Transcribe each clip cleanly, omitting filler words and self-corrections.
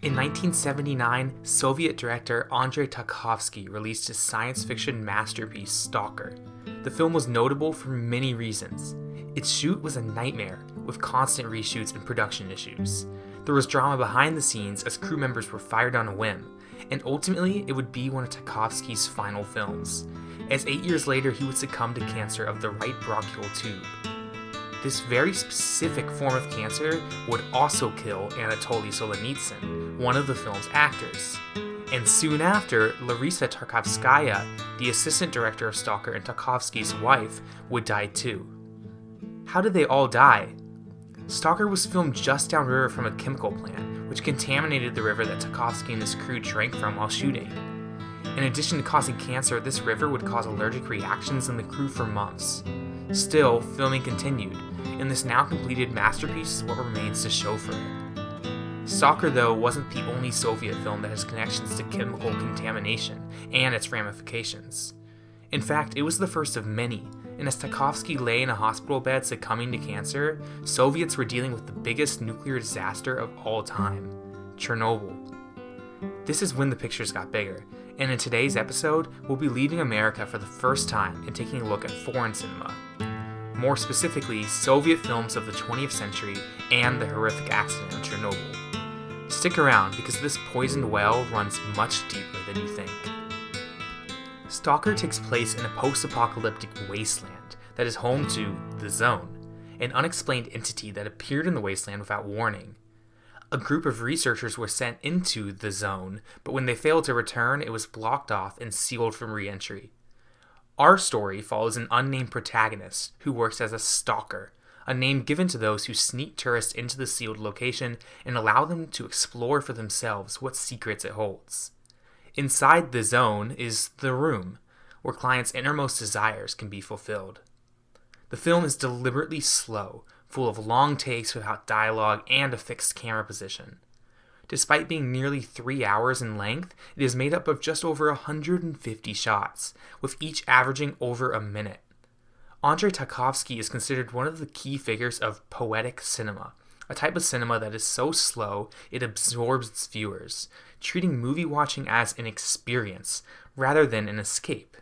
In 1979, Soviet director Andrei Tarkovsky released his science fiction masterpiece Stalker. The film was notable for many reasons. Its shoot was a nightmare, with constant reshoots and production issues. There was drama behind the scenes as crew members were fired on a whim, and ultimately it would be one of Tarkovsky's final films, as 8 years later he would succumb to cancer of the right bronchial tube. This very specific form of cancer would also kill Anatoly Solzhenitsyn, one of the film's actors. And soon after, Larisa Tarkovskaya, the assistant director of Stalker and Tarkovsky's wife, would die too. How did they all die? Stalker was filmed just downriver from a chemical plant, which contaminated the river that Tarkovsky and his crew drank from while shooting. In addition to causing cancer, this river would cause allergic reactions in the crew for months. Still, filming continued, and this now completed masterpiece is what remains to show for it. Stalker, though, wasn't the only Soviet film that has connections to chemical contamination and its ramifications. In fact, it was the first of many, and as Tarkovsky lay in a hospital bed succumbing to cancer, Soviets were dealing with the biggest nuclear disaster of all time, Chernobyl. This is when the pictures got bigger, and in today's episode, we'll be leaving America for the first time and taking a look at foreign cinema. More specifically, Soviet films of the 20th century and the horrific accident in Chernobyl. Stick around because this poisoned well runs much deeper than you think. Stalker takes place in a post-apocalyptic wasteland that is home to the Zone, an unexplained entity that appeared in the wasteland without warning. A group of researchers were sent into the Zone, but when they failed to return, it was blocked off and sealed from re-entry. Our story follows an unnamed protagonist who works as a stalker, a name given to those who sneak tourists into the sealed location and allow them to explore for themselves what secrets it holds. Inside the Zone is the room, where clients' innermost desires can be fulfilled. The film is deliberately slow, full of long takes without dialogue and a fixed camera position. Despite being nearly 3 hours in length, it is made up of just over 150 shots, with each averaging over a minute. Andrei Tarkovsky is considered one of the key figures of poetic cinema, a type of cinema that is so slow it absorbs its viewers, treating movie watching as an experience rather than an escape.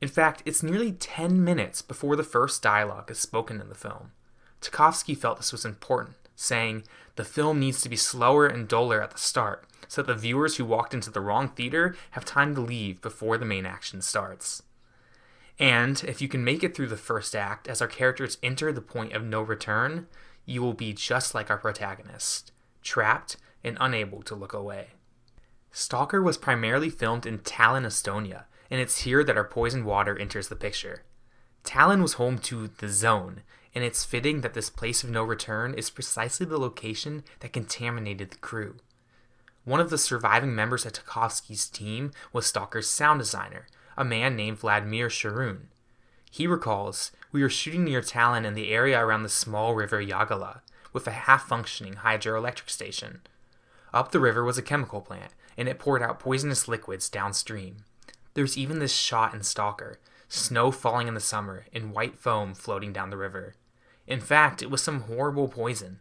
In fact, it's nearly 10 minutes before the first dialogue is spoken in the film. Tarkovsky felt this was important, saying, "The film needs to be slower and duller at the start, so that the viewers who walked into the wrong theater have time to leave before the main action starts." And if you can make it through the first act as our characters enter the point of no return, you will be just like our protagonist, trapped and unable to look away. Stalker was primarily filmed in Tallinn, Estonia, and it's here that our poisoned water enters the picture. Tallinn was home to the Zone, and it's fitting that this place of no return is precisely the location that contaminated the crew. One of the surviving members of Tarkovsky's team was Stalker's sound designer, a man named Vladimir Sharun. He recalls, "We were shooting near Tallinn in the area around the small river Yagala, with a half-functioning hydroelectric station. Up the river was a chemical plant, and it poured out poisonous liquids downstream. There's even this shot in Stalker, snow falling in the summer and white foam floating down the river. In fact, it was some horrible poison.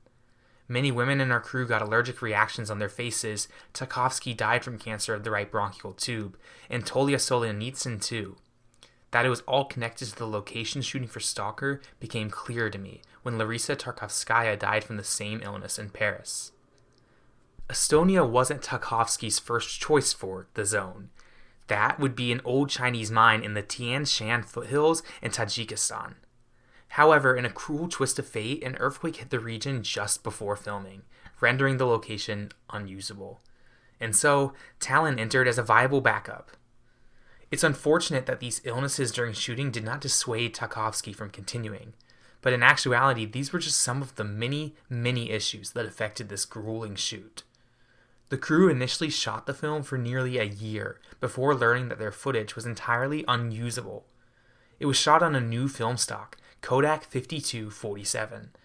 Many women in our crew got allergic reactions on their faces. Tarkovsky died from cancer of the right bronchial tube, and Tolia Solzhenitsyn too. That it was all connected to the location shooting for Stalker became clear to me when Larisa Tarkovskaya died from the same illness in Paris." Estonia wasn't Tarkovsky's first choice for the Zone. That would be an old Chinese mine in the Tian Shan foothills in Tajikistan. However, in a cruel twist of fate, an earthquake hit the region just before filming, rendering the location unusable. And so, Tallinn entered as a viable backup. It's unfortunate that these illnesses during shooting did not dissuade Tarkovsky from continuing, but in actuality, these were just some of the many, many issues that affected this grueling shoot. The crew initially shot the film for nearly a year before learning that their footage was entirely unusable. It was shot on a new film stock, Kodak 5247.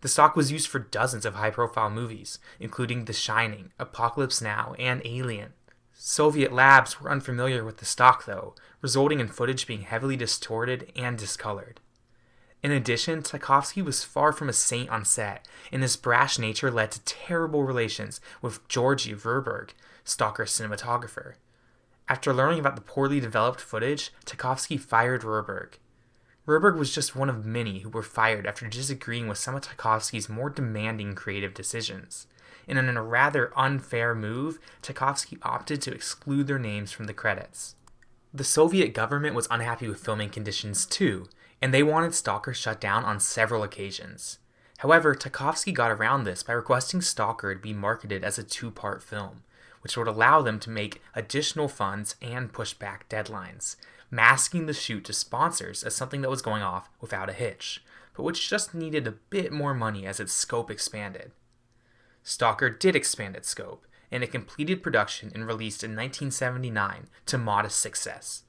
The stock was used for dozens of high-profile movies, including The Shining, Apocalypse Now, and Alien. Soviet labs were unfamiliar with the stock, though, resulting in footage being heavily distorted and discolored. In addition, Tarkovsky was far from a saint on set, and his brash nature led to terrible relations with Georgi Verberg, Stalker's cinematographer. After learning about the poorly developed footage, Tarkovsky fired Verberg. Verberg was just one of many who were fired after disagreeing with some of Tarkovsky's more demanding creative decisions. And in a rather unfair move, Tarkovsky opted to exclude their names from the credits. The Soviet government was unhappy with filming conditions too, and they wanted Stalker shut down on several occasions. However, Tarkovsky got around this by requesting Stalker to be marketed as a two-part film, which would allow them to make additional funds and push back deadlines, masking the shoot to sponsors as something that was going off without a hitch, but which just needed a bit more money as its scope expanded. Stalker did expand its scope, and it completed production and released in 1979 to modest success.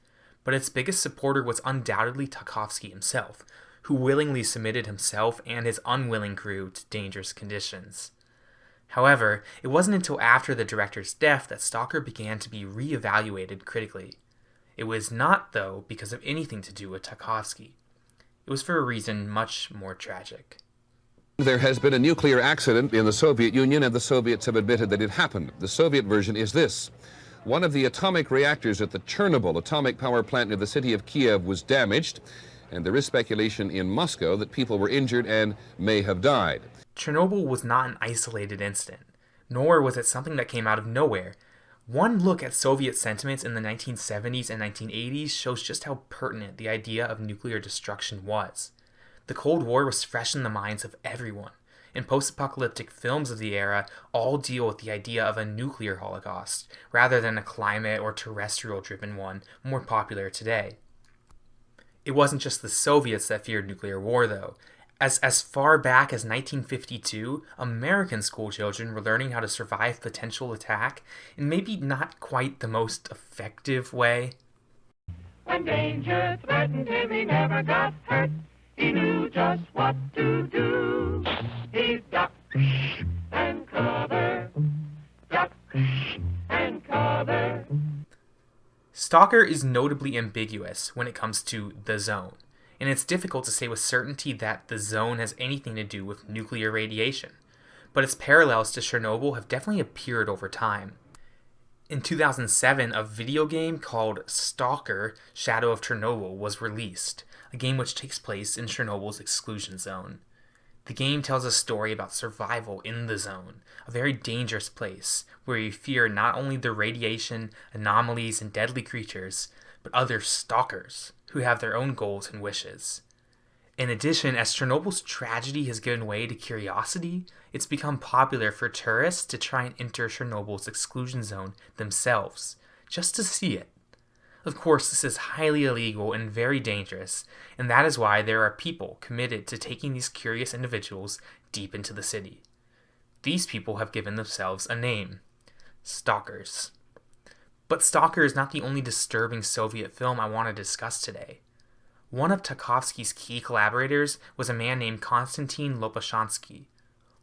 But its biggest supporter was undoubtedly Tarkovsky himself, who willingly submitted himself and his unwilling crew to dangerous conditions. However, it wasn't until after the director's death that Stalker began to be re-evaluated critically. It was not, though, because of anything to do with Tarkovsky. It was for a reason much more tragic. There has been a nuclear accident in the Soviet Union, and the Soviets have admitted that it happened. The Soviet version is this. One of the atomic reactors at the Chernobyl atomic power plant near the city of Kiev was damaged, and there is speculation in Moscow that people were injured and may have died. Chernobyl was not an isolated incident, nor was it something that came out of nowhere. One look at Soviet sentiments in the 1970s and 1980s shows just how pertinent the idea of nuclear destruction was. The Cold War was fresh in the minds of everyone, and post-apocalyptic films of the era all deal with the idea of a nuclear holocaust, rather than a climate or terrestrial-driven one more popular today. It wasn't just the Soviets that feared nuclear war, though. As far back as 1952, American schoolchildren were learning how to survive potential attack in maybe not quite the most effective way. When danger threatened him, he never got hurt. He knew just what to do. He ducked and covered, ducked and covered. Stalker is notably ambiguous when it comes to the zone, and it's difficult to say with certainty that the zone has anything to do with nuclear radiation, but its parallels to Chernobyl have definitely appeared over time. In 2007, a video game called Stalker: Shadow of Chernobyl was released, a game which takes place in Chernobyl's exclusion zone. The game tells a story about survival in the zone, a very dangerous place where you fear not only the radiation, anomalies, and deadly creatures, but other stalkers who have their own goals and wishes. In addition, as Chernobyl's tragedy has given way to curiosity, it's become popular for tourists to try and enter Chernobyl's exclusion zone themselves, just to see it. Of course, this is highly illegal and very dangerous, and that is why there are people committed to taking these curious individuals deep into the city. These people have given themselves a name: Stalkers. But Stalker is not the only disturbing Soviet film I want to discuss today. One of Tarkovsky's key collaborators was a man named Konstantin Lopushansky.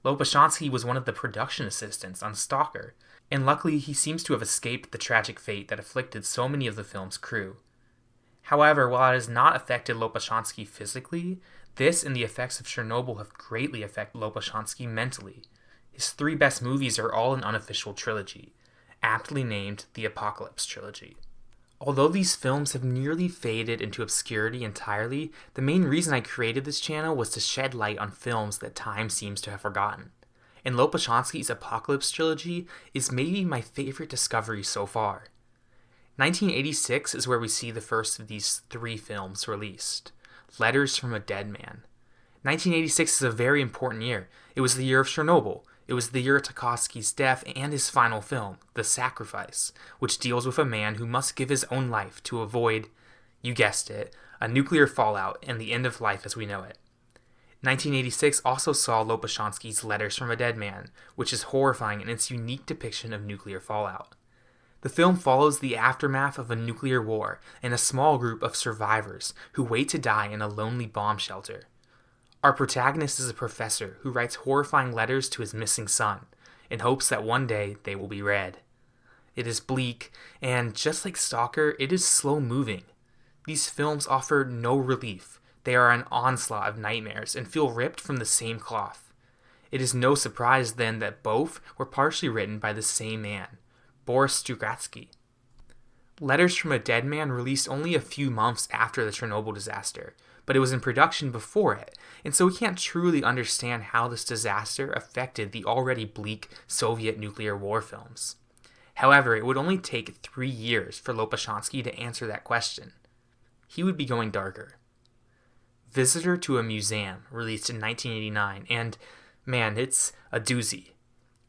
Lopushansky was one of the production assistants on Stalker, and luckily he seems to have escaped the tragic fate that afflicted so many of the film's crew. However, while it has not affected Lopushansky physically, this and the effects of Chernobyl have greatly affected Lopushansky mentally. His 3 best movies are all an unofficial trilogy, aptly named the Apocalypse Trilogy. Although these films have nearly faded into obscurity entirely, the main reason I created this channel was to shed light on films that time seems to have forgotten. And Lopushansky's Apocalypse Trilogy is maybe my favorite discovery so far. 1986 is where we see the first of these 3 films released, Letters from a Dead Man. 1986 is a very important year. It was the year of Chernobyl. It was the year of Tarkovsky's death and his final film, The Sacrifice, which deals with a man who must give his own life to avoid, you guessed it, a nuclear fallout and the end of life as we know it. 1986 also saw Lopushansky's Letters from a Dead Man, which is horrifying in its unique depiction of nuclear fallout. The film follows the aftermath of a nuclear war and a small group of survivors who wait to die in a lonely bomb shelter. Our protagonist is a professor who writes horrifying letters to his missing son, in hopes that one day they will be read. It is bleak, and just like Stalker, it is slow-moving. These films offer no relief, They are an onslaught of nightmares and feel ripped from the same cloth. It is no surprise then that both were partially written by the same man, Boris Strugatsky. Letters from a Dead Man released only a few months after the Chernobyl disaster, but it was in production before it, and so we can't truly understand how this disaster affected the already bleak Soviet nuclear war films. However, it would only take 3 years for Lopushansky to answer that question. He would be going darker. Visitor to a Museum, released in 1989, and, man, it's a doozy.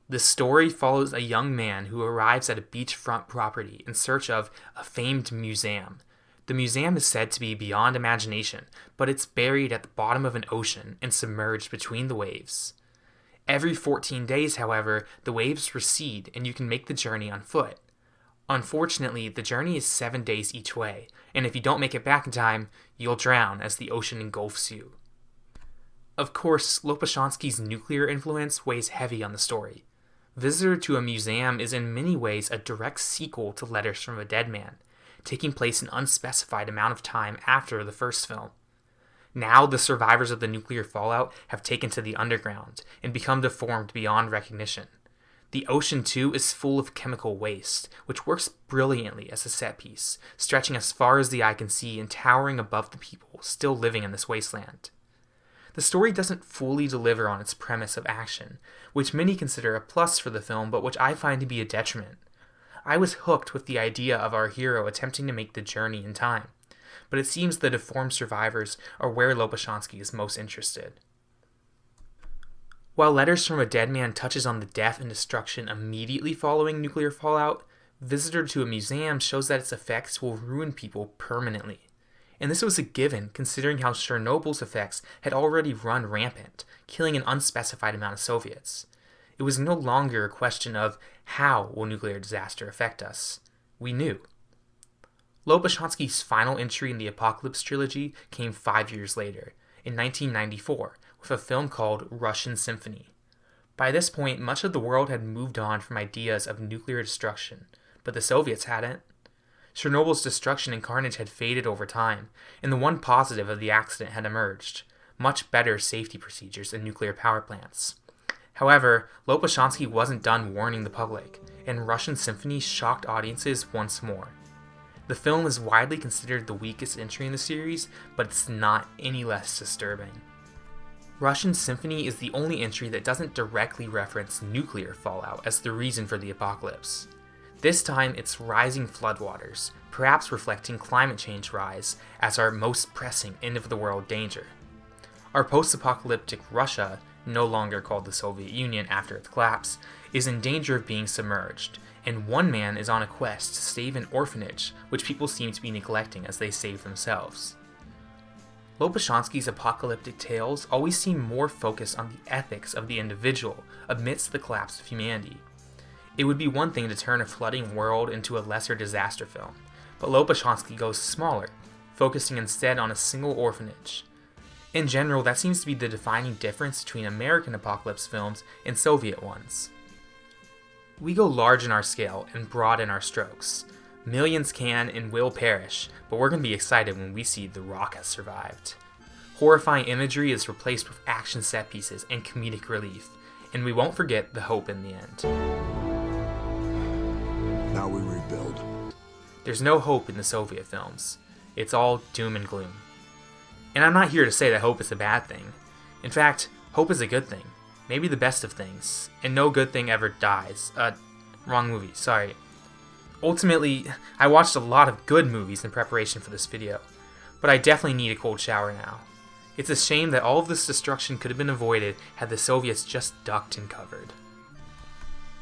The story follows a young man who arrives at a beachfront property in search of a famed museum. The museum is said to be beyond imagination, but it's buried at the bottom of an ocean and submerged between the waves. Every 14 days, however, the waves recede and you can make the journey on foot. Unfortunately, the journey is 7 days each way, and if you don't make it back in time, you'll drown as the ocean engulfs you. Of course, Lopushansky's nuclear influence weighs heavy on the story. Visitor to a Museum is in many ways a direct sequel to Letters from a Dead Man, taking place an unspecified amount of time after the first film. Now the survivors of the nuclear fallout have taken to the underground and become deformed beyond recognition. The ocean, too, is full of chemical waste, which works brilliantly as a set piece, stretching as far as the eye can see and towering above the people still living in this wasteland. The story doesn't fully deliver on its premise of action, which many consider a plus for the film, but which I find to be a detriment. I was hooked with the idea of our hero attempting to make the journey in time, but it seems the deformed survivors are where Lopushansky is most interested. While Letters from a Dead Man touches on the death and destruction immediately following nuclear fallout, Visitor to a Museum shows that its effects will ruin people permanently. And this was a given considering how Chernobyl's effects had already run rampant, killing an unspecified amount of Soviets. It was no longer a question of how will nuclear disaster affect us. We knew. Lopushansky's final entry in the Apocalypse trilogy came 5 years later, in 1994, with a film called Russian Symphony. By this point, much of the world had moved on from ideas of nuclear destruction, but the Soviets hadn't. Chernobyl's destruction and carnage had faded over time, and the one positive of the accident had emerged: much better safety procedures in nuclear power plants. However, Lopushansky wasn't done warning the public, and Russian Symphony shocked audiences once more. The film is widely considered the weakest entry in the series, but it's not any less disturbing. Russian Symphony is the only entry that doesn't directly reference nuclear fallout as the reason for the apocalypse. This time it's rising floodwaters, perhaps reflecting climate change rise as our most pressing end-of-the-world danger. Our post-apocalyptic Russia, no longer called the Soviet Union after its collapse, is in danger of being submerged, and one man is on a quest to save an orphanage, which people seem to be neglecting as they save themselves. Lopushansky's apocalyptic tales always seem more focused on the ethics of the individual amidst the collapse of humanity. It would be one thing to turn a flooding world into a lesser disaster film, but Lopushansky goes smaller, focusing instead on a single orphanage. In general, that seems to be the defining difference between American apocalypse films and Soviet ones. We go large in our scale and broad in our strokes. Millions can and will perish, but we're going to be excited when we see The Rock has survived. Horrifying imagery is replaced with action set pieces and comedic relief, and we won't forget the hope in the end. Now we rebuild. There's no hope in the Soviet films. It's all doom and gloom. And I'm not here to say that hope is a bad thing. In fact, hope is a good thing. Maybe the best of things. And no good thing ever dies. Wrong movie, sorry. Ultimately, I watched a lot of good movies in preparation for this video, but I definitely need a cold shower now. It's a shame that all of this destruction could have been avoided had the Soviets just ducked and covered.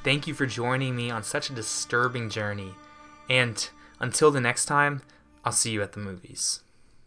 Thank you for joining me on such a disturbing journey, and until the next time, I'll see you at the movies.